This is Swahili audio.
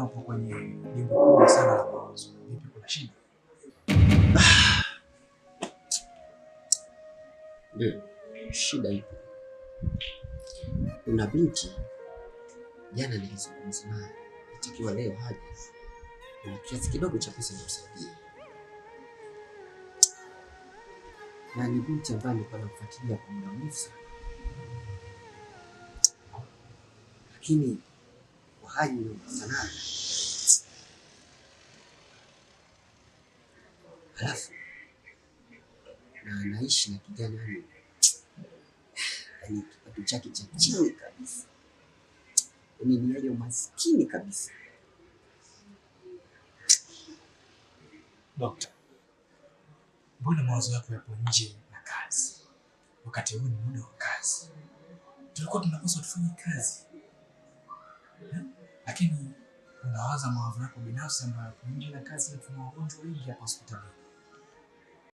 upo kwenye jimbo kubwa sana la mawazo. Vipi, kuna shida? Ndio, shida ipo. Kuna binti jana nilizungumza naye, itakiwa leo haje. Kuna kiasi kidogo cha pesa nimsaidie. Na ni binti ambaye nilikuwa namfuatilia kwa muda mrefu sana. Lakini kwa hali niliyokutana nayo, halafu na anaishi na kijana yani kipato chake cha chini kabisa. Ni yale umaskini kabisa. Dokta, mbona mawazo yako yapo nje na kazi? Wakati huu ni muda wa kazi. Tulikuwa tunapaswa tufanye kazi. Lakini unawaza mawazo yako binafsi ambayo yapo nje na kazi, na tuna wagonjwa wengi hapa hospitalini.